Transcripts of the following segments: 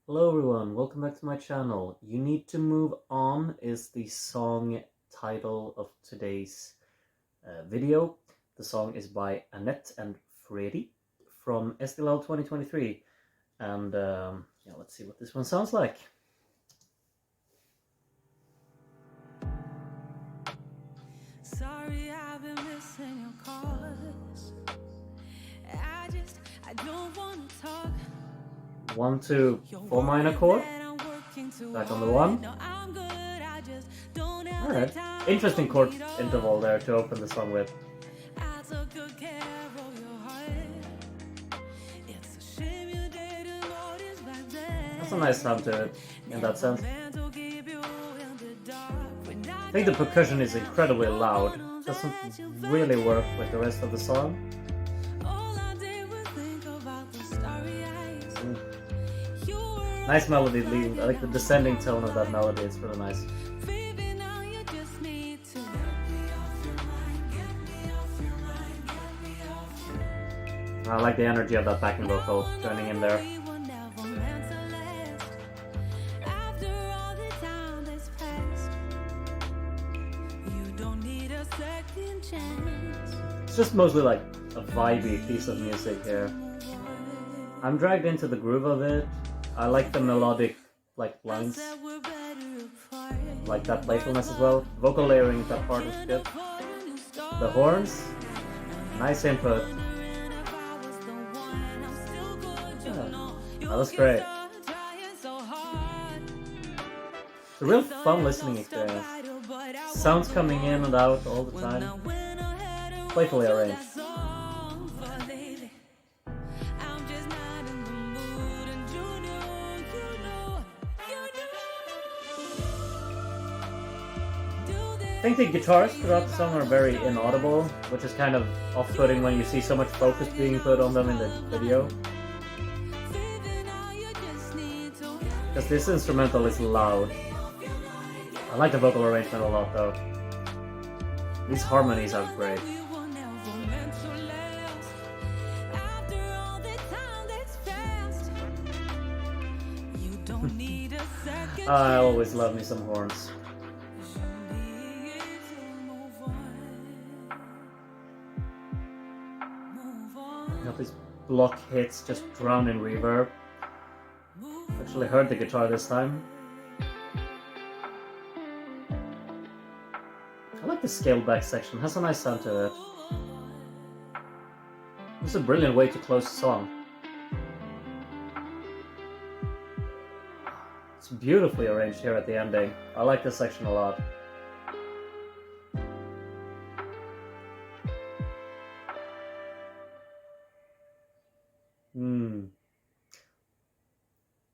Hello everyone, welcome back to my channel. You Need to Move On is the song title of today's video. The song is by Anett and Fredi from SDLL 2023. And yeah, let's see what this one sounds like. Sorry, I've been missing your calls. I don't want to talk. 1, 2, 4 minor chord. Back on the 1. Alright, interesting chord interval there to open the song with. That's a nice sound to it, in that sense. I think the percussion is incredibly loud. Doesn't really work with the rest of the song. Nice melody lead. I like the descending tone of that melody. It's really nice. I like the energy of that backing vocal joining in there. It's just mostly like a vibey piece of music here. I'm dragged into the groove of it. I like the melodic lines, like that playfulness as well. Vocal layering in that part is good. The horns, nice input. Yeah, that was great. It's a real fun listening experience. Sounds coming in and out all the time. Playfully arranged. I think the guitars throughout the song are very inaudible, which is kind of off-putting when you see so much focus being put on them in the video. Because this instrumental is loud. I like the vocal arrangement a lot though. These harmonies are great. I always love me some horns. These block hits just drown in reverb. Actually heard the guitar this time. I like the scaled back section, has a nice sound to it. It's a brilliant way to close the song. It's beautifully arranged here at the ending. I like this section a lot.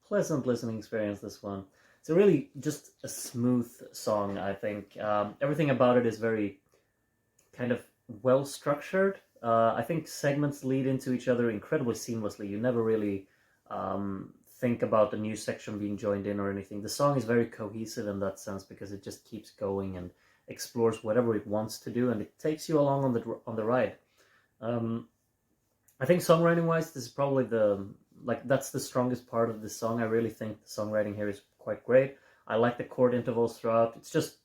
Pleasant listening experience, this one. It's a really just a smooth song, I think. Everything about it is very kind of well structured. I think segments lead into each other incredibly seamlessly. You never really think about the new section being joined in or anything. The song is very cohesive in that sense because it just keeps going and explores whatever it wants to do, and it takes you along on the ride. I think songwriting wise, this is probably that's the strongest part of this song. I really think the songwriting here is quite great. I like the chord intervals throughout. It's just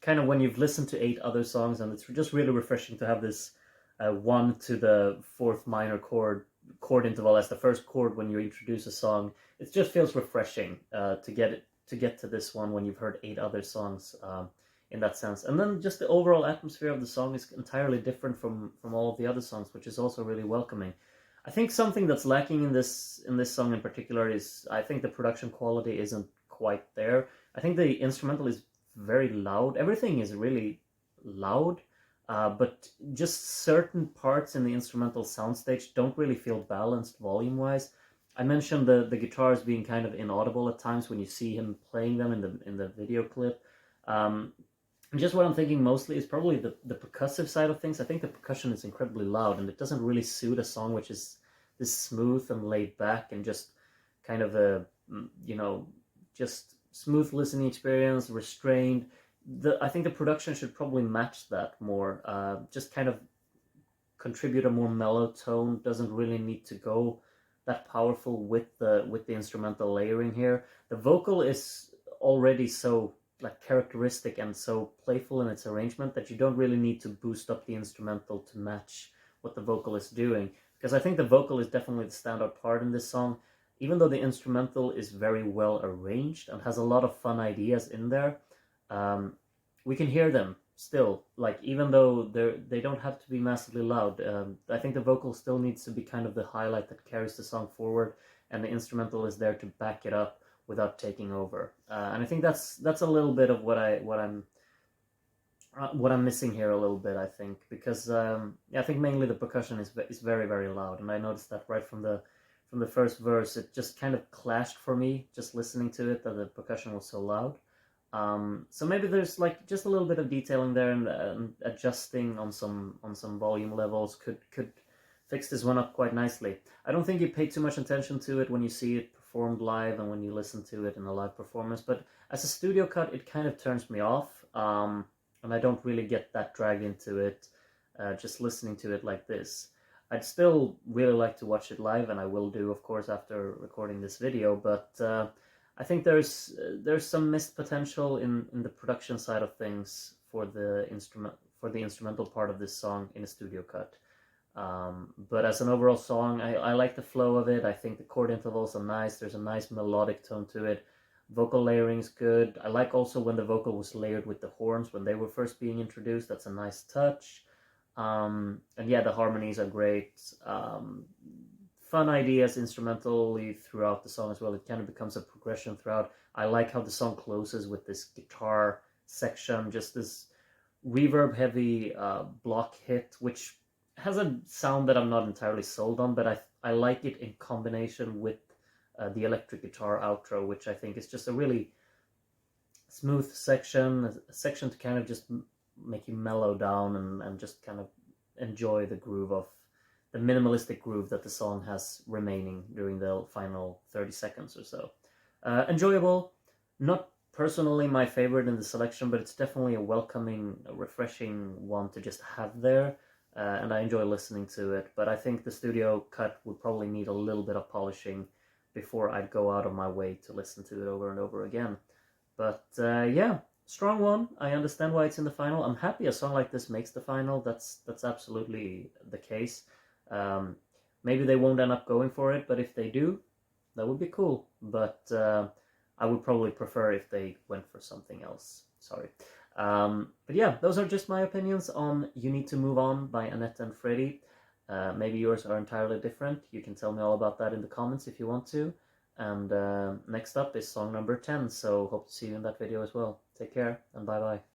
kind of when you've listened to 8 other songs, and it's just really refreshing to have this 1 to the 4th minor chord interval as the first chord when you introduce a song. It just feels refreshing to get to this one when you've heard 8 other songs in that sense. And then just the overall atmosphere of the song is entirely different from all of the other songs, which is also really welcoming. I think something that's lacking in this song in particular is I think the production quality isn't quite there. I think the instrumental is very loud. Everything is really loud, but just certain parts in the instrumental soundstage don't really feel balanced volume-wise. I mentioned the guitars being kind of inaudible at times when you see him playing them in the video clip. Just what I'm thinking mostly is probably the percussive side of things. I think the percussion is incredibly loud, and it doesn't really suit a song which is this smooth and laid back and just kind of a, just smooth listening experience, restrained. I think the production should probably match that more. Just kind of contribute a more mellow tone. Doesn't really need to go that powerful with the instrumental layering here. The vocal is already so like characteristic and so playful in its arrangement that you don't really need to boost up the instrumental to match what the vocal is doing, because I think the vocal is definitely the standout part in this song. Even though the instrumental is very well arranged and has a lot of fun ideas in there, we can hear them still. Like, even though they don't have to be massively loud, I think the vocal still needs to be kind of the highlight that carries the song forward, and the instrumental is there to back it up without taking over. And I think that's a little bit of what I'm missing here a little bit. I think because I think mainly the percussion is very very loud, and I noticed that right from the first verse. It just kind of clashed for me just listening to it, that the percussion was so loud. So maybe there's like just a little bit of detailing there, and adjusting on some volume levels could fix this one up quite nicely. I don't think you pay too much attention to it when you see it performed live and when you listen to it in a live performance, but as a studio cut, it kind of turns me off, and I don't really get that dragged into it just listening to it like this. I'd still really like to watch it live, and I will do, of course, after recording this video, but I think there's some missed potential in the production side of things for the instrumental part of this song in a studio cut. But as an overall song, I like the flow of it. I think the chord intervals are nice. There's a nice melodic tone to it. Vocal layering is good. I like also when the vocal was layered with the horns when they were first being introduced. That's a nice touch. And yeah, the harmonies are great. Fun ideas instrumentally throughout the song as well. It kind of becomes a progression throughout. I like how the song closes with this guitar section, just this reverb heavy block hit, which has a sound that I'm not entirely sold on, but I like it in combination with the electric guitar outro, which I think is just a really smooth section, a section to kind of just make you mellow down and just kind of enjoy the groove of the minimalistic groove that the song has remaining during the final 30 seconds or so. Enjoyable, not personally my favorite in the selection, but it's definitely a welcoming, refreshing one to just have there, and I enjoy listening to it, but I think the studio cut would probably need a little bit of polishing before I'd go out of my way to listen to it over and over again. But yeah, strong one. I understand why it's in the final. I'm happy a song like this makes the final. That's absolutely the case. Maybe they won't end up going for it, but if they do, that would be cool. But I would probably prefer if they went for something else. Sorry. But yeah, those are just my opinions on You Need to Move On by Anett and Fredi. Maybe yours are entirely different. You can tell me all about that in the comments if you want to. And next up is song number 10, so hope to see you in that video as well. Take care, and bye bye.